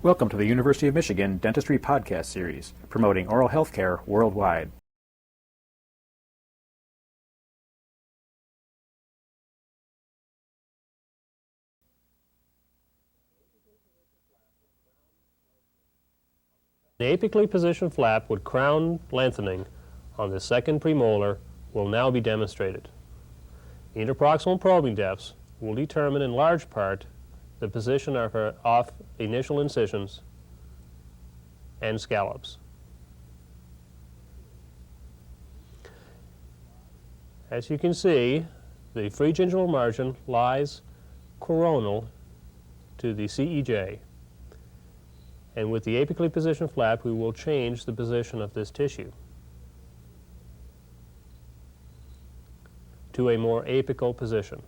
Welcome to the University of Michigan Dentistry Podcast Series, promoting oral health care worldwide. The apically positioned flap with crown lengthening on the second premolar will now be demonstrated. Interproximal probing depths will determine in large part the position of initial incisions and scallops. As you can see, the free gingival margin lies coronal to the CEJ. And with the apically positioned flap, we will change the position of this tissue to a more apical position.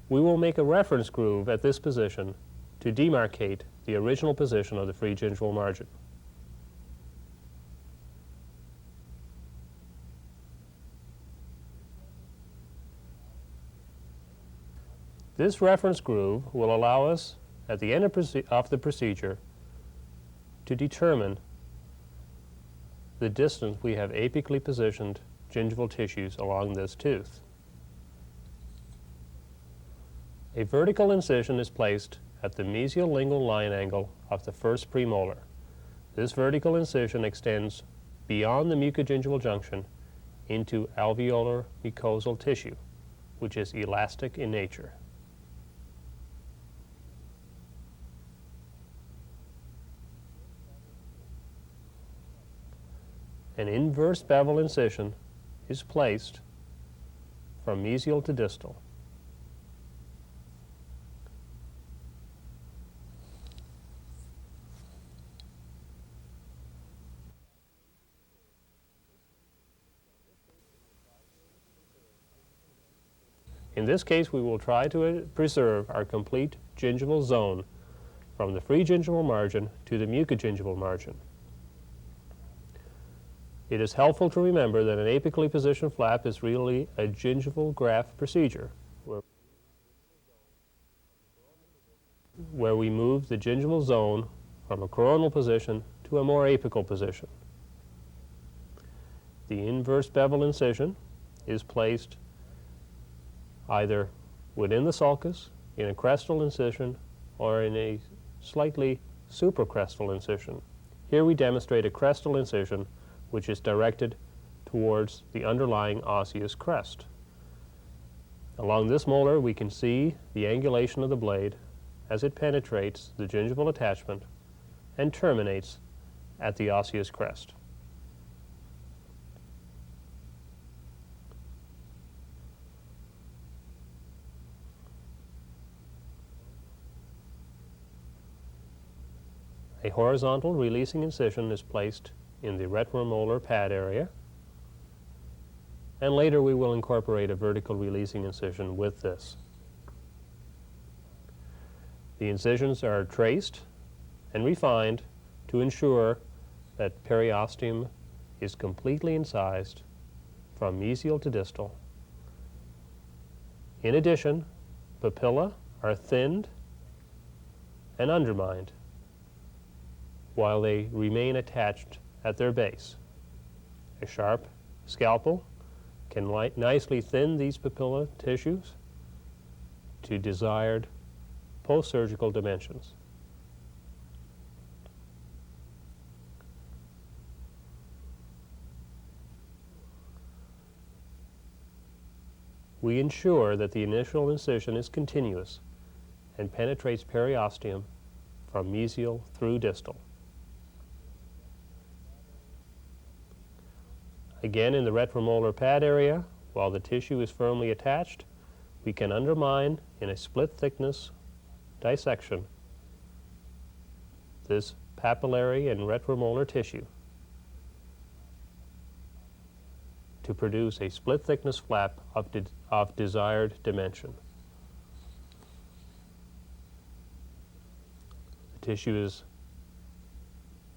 We will make a reference groove at this position to demarcate the original position of the free gingival margin. This reference groove will allow us at the end of the procedure to determine the distance we have apically positioned gingival tissues along this tooth. A vertical incision is placed at the mesial lingual line angle of the first premolar. This vertical incision extends beyond the mucogingival junction into alveolar mucosal tissue, which is elastic in nature. An inverse bevel incision is placed from mesial to distal. In this case, we will try to preserve our complete gingival zone from the free gingival margin to the mucogingival margin. It is helpful to remember that an apically positioned flap is really a gingival graft procedure where we move the gingival zone from a coronal position to a more apical position. The inverse bevel incision is placed either within the sulcus, in a crestal incision, or in a slightly supracrestal incision. Here we demonstrate a crestal incision which is directed towards the underlying osseous crest. Along this molar, we can see the angulation of the blade as it penetrates the gingival attachment and terminates at the osseous crest. A horizontal releasing incision is placed in the retromolar pad area, and later we will incorporate a vertical releasing incision with this. The incisions are traced and refined to ensure that periosteum is completely incised from mesial to distal. In addition, papilla are thinned and undermined while they remain attached at their base. A sharp scalpel can nicely thin these papilla tissues to desired post-surgical dimensions. We ensure that the initial incision is continuous and penetrates periosteum from mesial through distal. Again, in the retromolar pad area, while the tissue is firmly attached, we can undermine in a split thickness dissection this papillary and retromolar tissue to produce a split thickness flap of desired dimension. The tissue is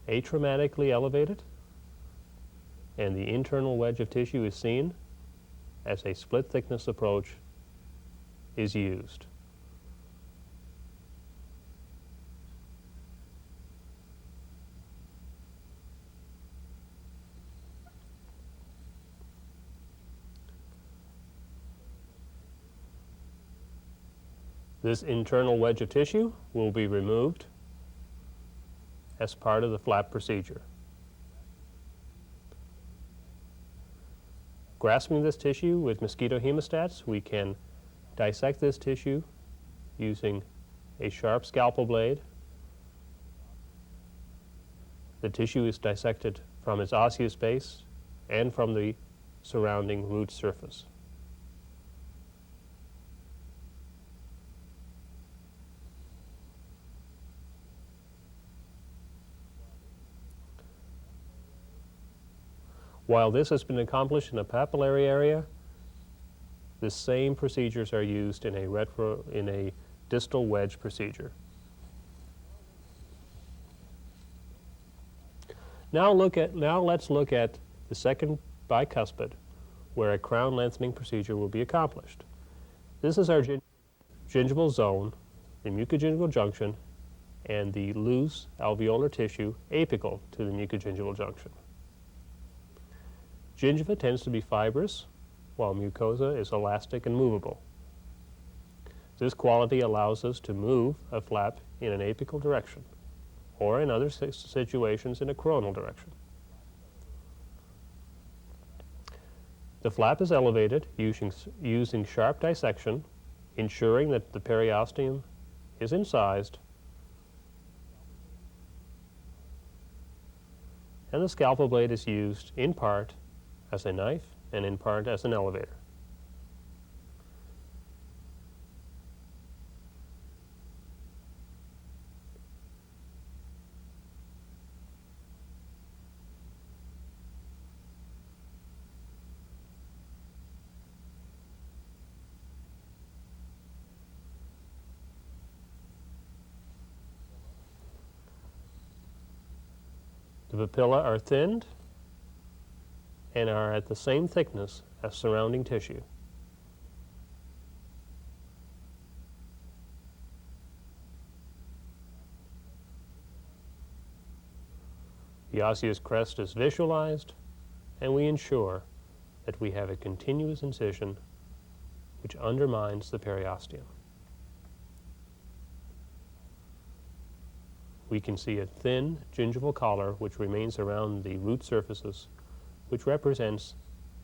atraumatically elevated, and the internal wedge of tissue is seen as a split thickness approach is used. This internal wedge of tissue will be removed as part of the flap procedure. Grasping this tissue with mosquito hemostats, we can dissect this tissue using a sharp scalpel blade. The tissue is dissected from its osseous base and from the surrounding root surface. While this has been accomplished in a papillary area, the same procedures are used in a distal wedge procedure. Now let's look at the second bicuspid, where a crown lengthening procedure will be accomplished. This is our gingival zone, the mucogingival junction, and the loose alveolar tissue apical to the mucogingival junction. Gingiva tends to be fibrous, while mucosa is elastic and movable. This quality allows us to move a flap in an apical direction, or in other situations in a coronal direction. The flap is elevated using sharp dissection, ensuring that the periosteum is incised, and the scalpel blade is used in part as a knife and in part as an elevator. The papilla are thinned and are at the same thickness as surrounding tissue. The osseous crest is visualized, and we ensure that we have a continuous incision which undermines the periosteum. We can see a thin gingival collar which remains around the root surfaces, which represents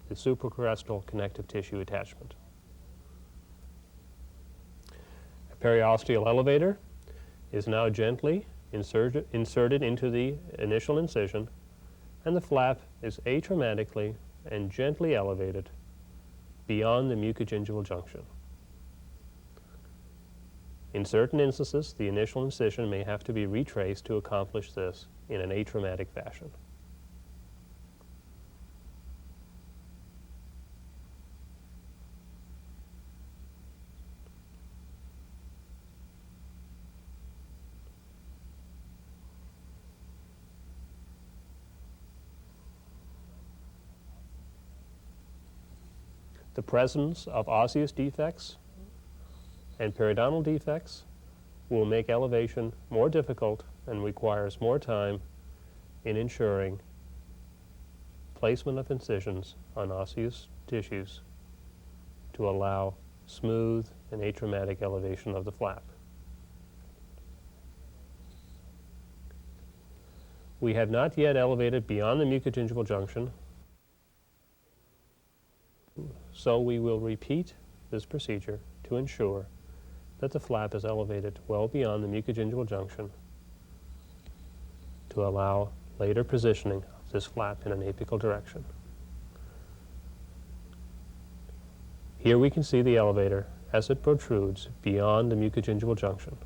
the supracrestal connective tissue attachment. A periosteal elevator is now gently inserted into the initial incision, and the flap is atraumatically and gently elevated beyond the mucogingival junction. In certain instances, the initial incision may have to be retraced to accomplish this in an atraumatic fashion. The presence of osseous defects and periodontal defects will make elevation more difficult and requires more time in ensuring placement of incisions on osseous tissues to allow smooth and atraumatic elevation of the flap. We have not yet elevated beyond the mucogingival junction, so we will repeat this procedure to ensure that the flap is elevated well beyond the mucogingival junction to allow later positioning of this flap in an apical direction. Here we can see the elevator as it protrudes beyond the mucogingival junction.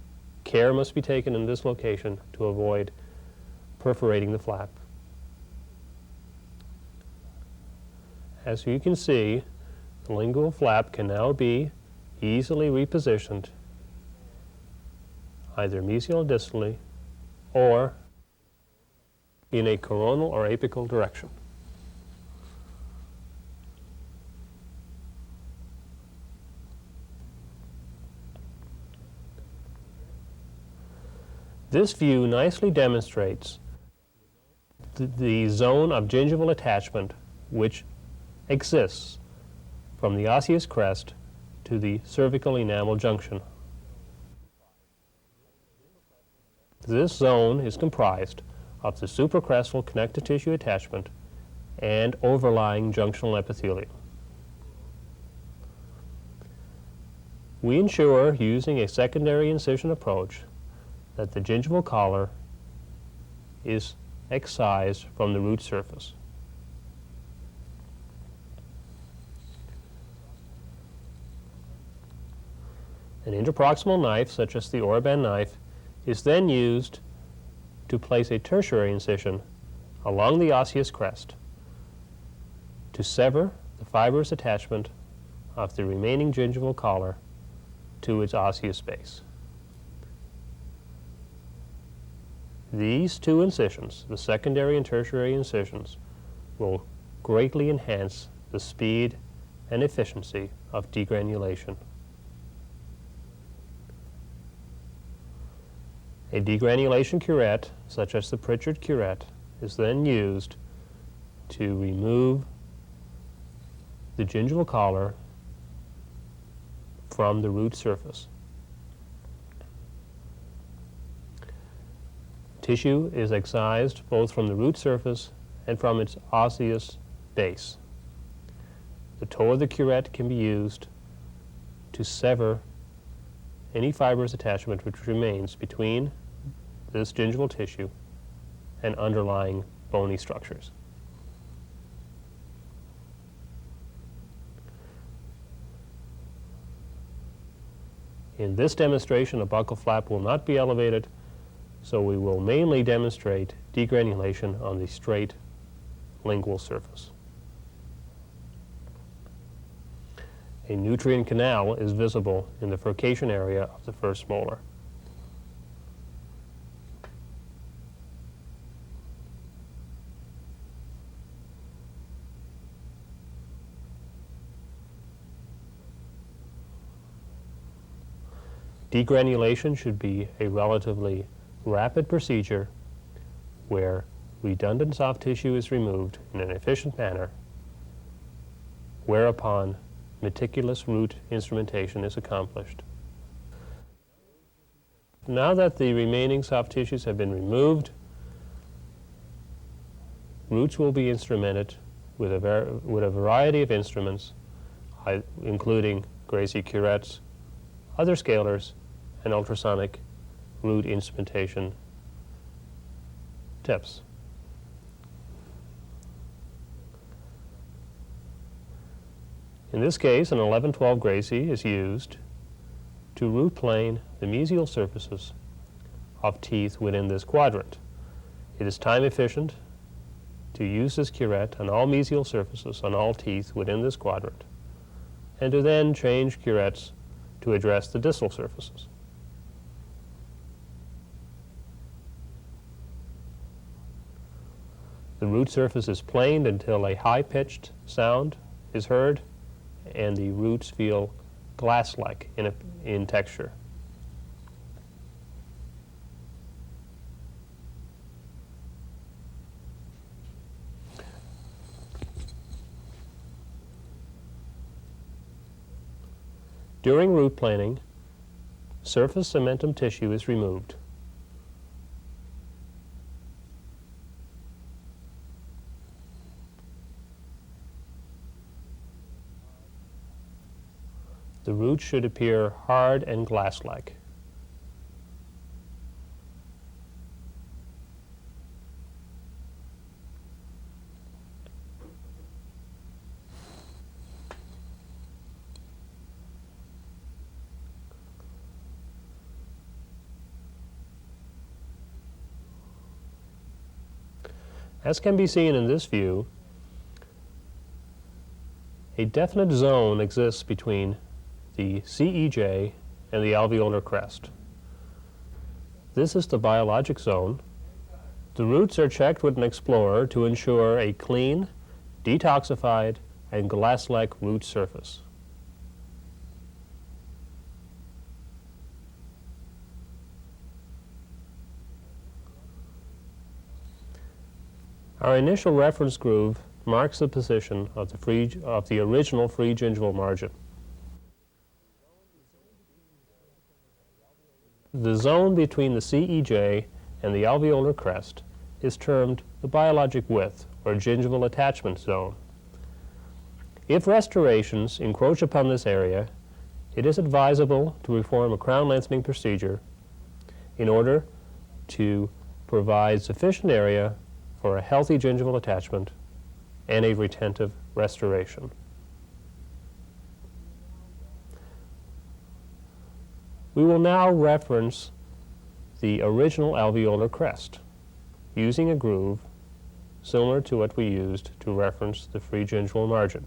Care must be taken in this location to avoid perforating the flap. As you can see, the lingual flap can now be easily repositioned either mesial distally or in a coronal or apical direction. This view nicely demonstrates the zone of gingival attachment which exists from the osseous crest to the cervical enamel junction This zone is comprised of the supracrestal connective tissue attachment and overlying junctional epithelium. We ensure, using a secondary incision approach, that the gingival collar is excised from the root surface. An interproximal knife, such as the Orig knife, is then used to place a tertiary incision along the osseous crest to sever the fibrous attachment of the remaining gingival collar to its osseous base. These two incisions, the secondary and tertiary incisions, will greatly enhance the speed and efficiency of degranulation. A degranulation curette, such as the Pritchard curette, is then used to remove the gingival collar from the root surface. Tissue is excised both from the root surface and from its osseous base. The toe of the curette can be used to sever any fibrous attachment which remains between this gingival tissue and underlying bony structures. In this demonstration, a buccal flap will not be elevated, so we will mainly demonstrate degranulation on the straight lingual surface. A nutrient canal is visible in the furcation area of the first molar. Degranulation should be a relatively rapid procedure where redundant soft tissue is removed in an efficient manner, whereupon meticulous root instrumentation is accomplished. Now that the remaining soft tissues have been removed, roots will be instrumented with a variety of instruments, including Gracie curettes, other scalers, and ultrasonic root instrumentation tips. In this case, an 1112 Gracie is used to root plane the mesial surfaces of teeth within this quadrant. It is time efficient to use this curette on all mesial surfaces on all teeth within this quadrant, and to then change curettes to address the distal surfaces. The root surface is planed until a high-pitched sound is heard and the roots feel glass-like in texture. During root planing, surface cementum tissue is removed. The roots should appear hard and glass-like. As can be seen in this view, a definite zone exists between the CEJ and the alveolar crest. This is the biologic zone. The roots are checked with an explorer to ensure a clean, detoxified, and glass-like root surface. Our initial reference groove marks the position of the original free gingival margin. The zone between the CEJ and the alveolar crest is termed the biologic width or gingival attachment zone. If restorations encroach upon this area, it is advisable to perform a crown lengthening procedure in order to provide sufficient area for a healthy gingival attachment and a retentive restoration. We will now reference the original alveolar crest using a groove similar to what we used to reference the free gingival margin.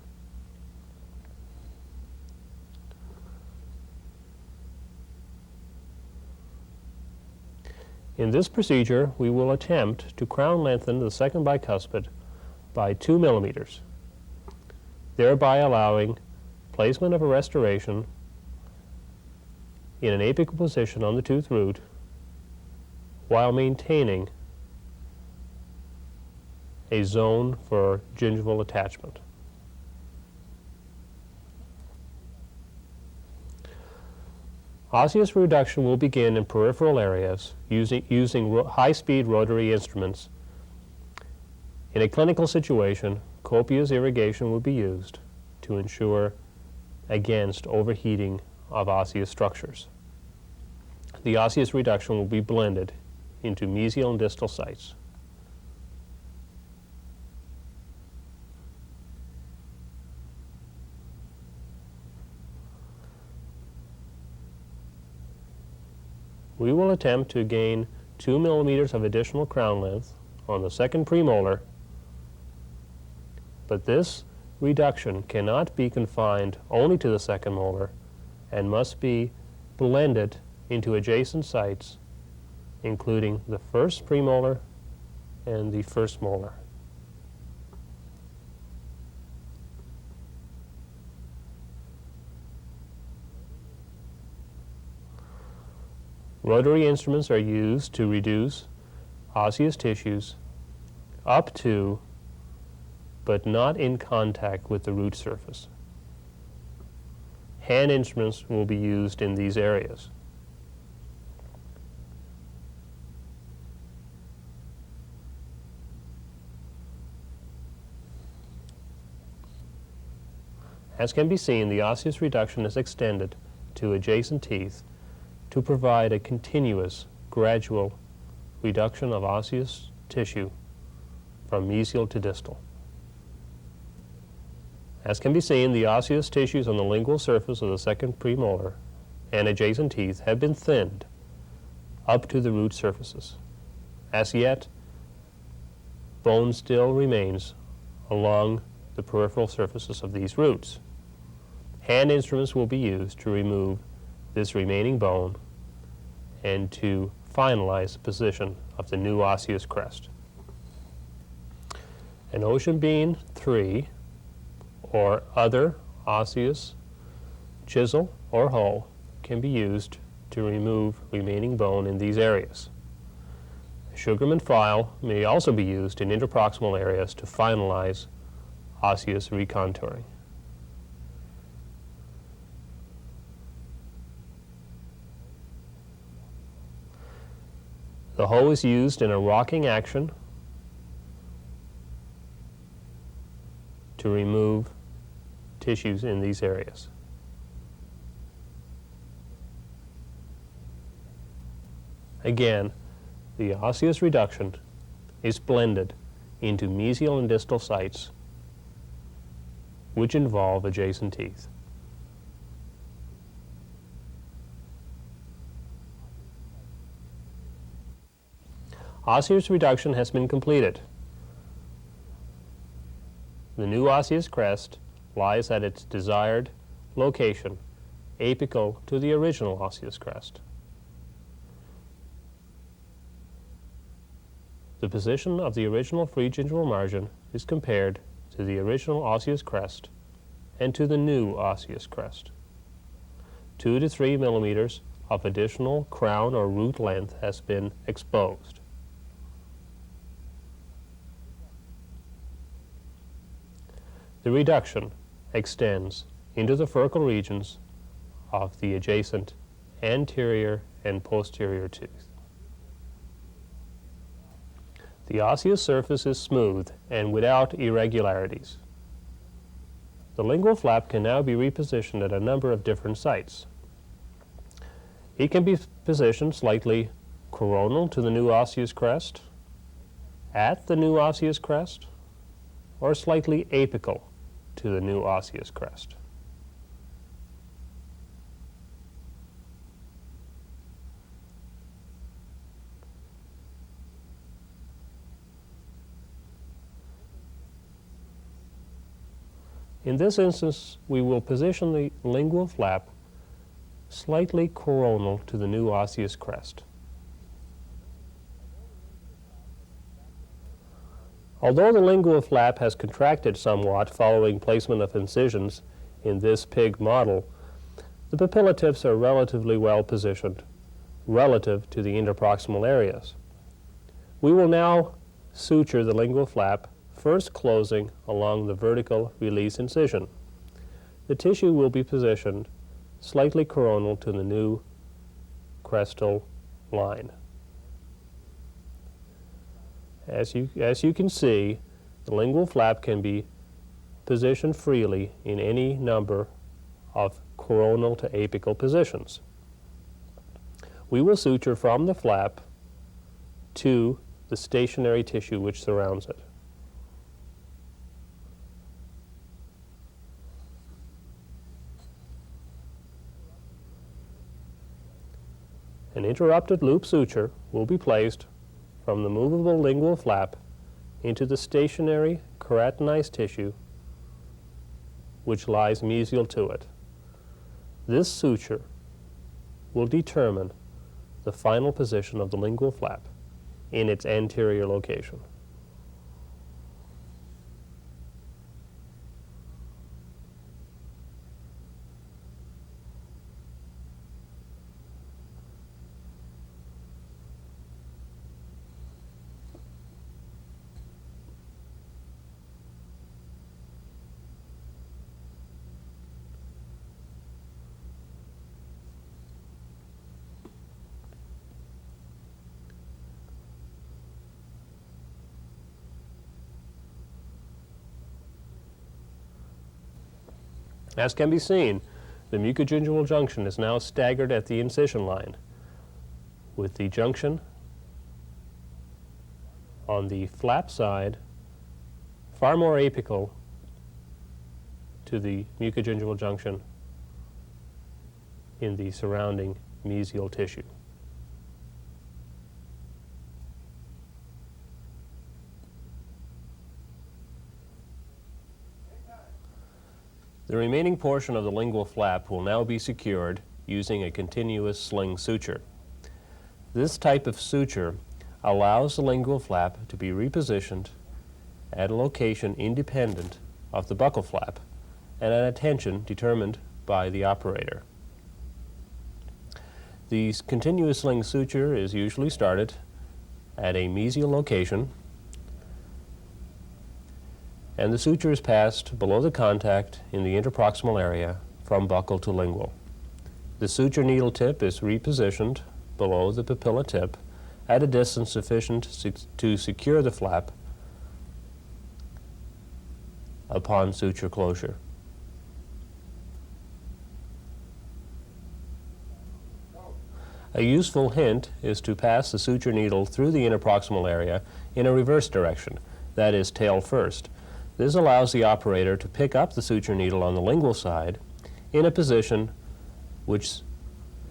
In this procedure, we will attempt to crown lengthen the second bicuspid by 2 millimeters, thereby allowing placement of a restoration in an apical position on the tooth root while maintaining a zone for gingival attachment. Osseous reduction will begin in peripheral areas using high-speed rotary instruments. In a clinical situation, copious irrigation will be used to ensure against overheating of osseous structures. The osseous reduction will be blended into mesial and distal sites. We will attempt to gain 2 millimeters of additional crown length on the second premolar, but this reduction cannot be confined only to the second molar and must be blended into adjacent sites, including the first premolar and the first molar. Rotary instruments are used to reduce osseous tissues up to, but not in contact with the root surface. Hand instruments will be used in these areas. As can be seen, the osseous reduction is extended to adjacent teeth to provide a continuous, gradual reduction of osseous tissue from mesial to distal. As can be seen, the osseous tissues on the lingual surface of the second premolar and adjacent teeth have been thinned up to the root surfaces. As yet, bone still remains along the peripheral surfaces of these roots. Hand instruments will be used to remove this remaining bone and to finalize the position of the new osseous crest. An ocean beam 3 or other osseous chisel or hoe can be used to remove remaining bone in these areas. A Sugarman file may also be used in interproximal areas to finalize osseous recontouring. The hoe is used in a rocking action to remove tissues in these areas. Again, the osseous reduction is blended into mesial and distal sites which involve adjacent teeth. Osseous reduction has been completed. The new osseous crest lies at its desired location, apical to the original osseous crest. The position of the original free gingival margin is compared to the original osseous crest and to the new osseous crest. 2 to 3 millimeters of additional crown or root length has been exposed. The reduction extends into the furcal regions of the adjacent anterior and posterior tooth. The osseous surface is smooth and without irregularities. The lingual flap can now be repositioned at a number of different sites. It can be positioned slightly coronal to the new osseous crest, at the new osseous crest, or slightly apical to the new osseous crest. In this instance, we will position the lingual flap slightly coronal to the new osseous crest. Although the lingual flap has contracted somewhat following placement of incisions in this pig model, the papilla tips are relatively well positioned relative to the interproximal areas. We will now suture the lingual flap, first closing along the vertical release incision. The tissue will be positioned slightly coronal to the new crestal line. As you can see, the lingual flap can be positioned freely in any number of coronal to apical positions. We will suture from the flap to the stationary tissue which surrounds it. An interrupted loop suture will be placed from the movable lingual flap into the stationary keratinized tissue which lies mesial to it. This suture will determine the final position of the lingual flap in its anterior location. As can be seen, the mucogingival junction is now staggered at the incision line, with the junction on the flap side far more apical to the mucogingival junction in the surrounding mesial tissue. The remaining portion of the lingual flap will now be secured using a continuous sling suture. This type of suture allows the lingual flap to be repositioned at a location independent of the buccal flap and at a tension determined by the operator. The continuous sling suture is usually started at a mesial location, and the suture is passed below the contact in the interproximal area from buccal to lingual. The suture needle tip is repositioned below the papilla tip at a distance sufficient to secure the flap upon suture closure. A useful hint is to pass the suture needle through the interproximal area in a reverse direction, that is, tail first. This allows the operator to pick up the suture needle on the lingual side in a position which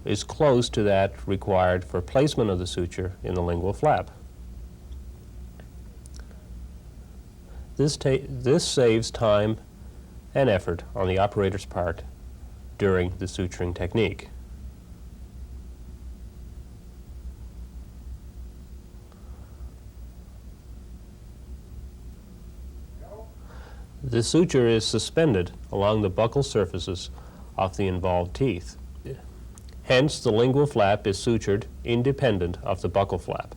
is close to that required for placement of the suture in the lingual flap. This saves time and effort on the operator's part during the suturing technique. The suture is suspended along the buccal surfaces of the involved teeth. Hence, the lingual flap is sutured independent of the buccal flap.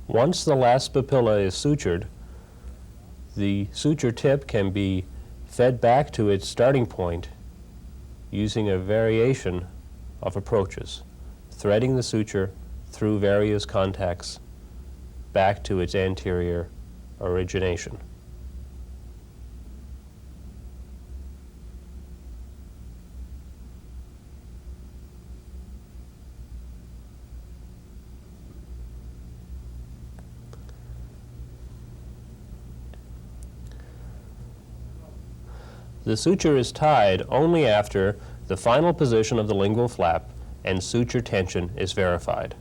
Once the last papilla is sutured, the suture tip can be fed back to its starting point using a variation of approaches, threading the suture through various contacts back to its anterior origination. The suture is tied only after the final position of the lingual flap and suture tension is verified.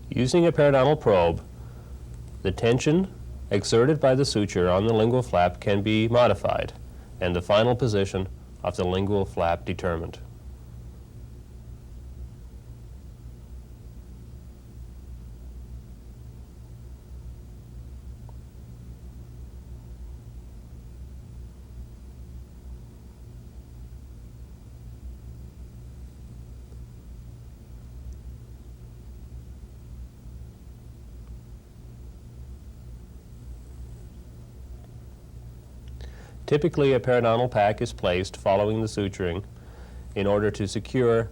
Using a periodontal probe, the tension exerted by the suture on the lingual flap can be modified and the final position of the lingual flap determined. Typically, a periodontal pack is placed following the suturing in order to secure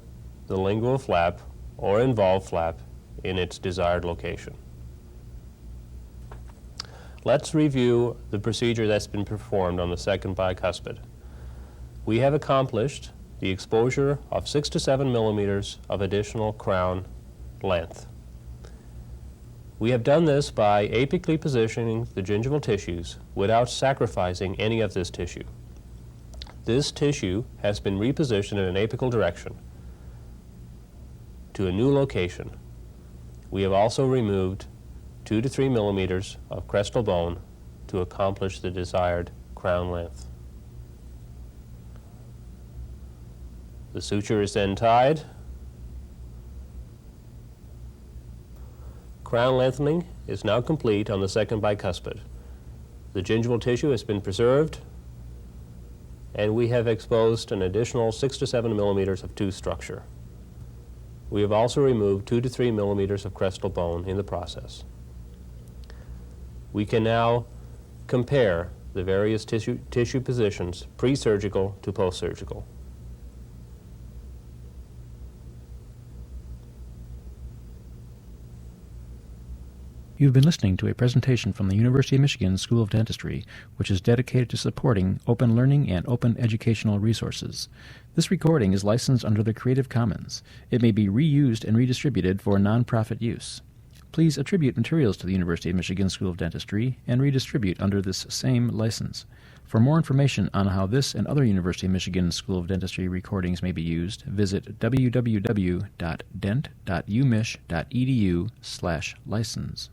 the lingual flap or involved flap in its desired location. Let's review the procedure that's been performed on the second bicuspid. We have accomplished the exposure of 6 to 7 millimeters of additional crown length. We have done this by apically positioning the gingival tissues without sacrificing any of this tissue. This tissue has been repositioned in an apical direction to a new location. We have also removed 2 to 3 millimeters of crestal bone to accomplish the desired crown length. The suture is then tied. Crown lengthening is now complete on the second bicuspid. The gingival tissue has been preserved, and we have exposed an additional 6 to 7 millimeters of tooth structure. We have also removed 2 to 3 millimeters of crestal bone in the process. We can now compare the various tissue positions, pre-surgical to post-surgical. You've been listening to a presentation from the University of Michigan School of Dentistry, which is dedicated to supporting open learning and open educational resources. This recording is licensed under the Creative Commons. It may be reused and redistributed for nonprofit use. Please attribute materials to the University of Michigan School of Dentistry and redistribute under this same license. For more information on how this and other University of Michigan School of Dentistry recordings may be used, visit www.dent.umich.edu/license.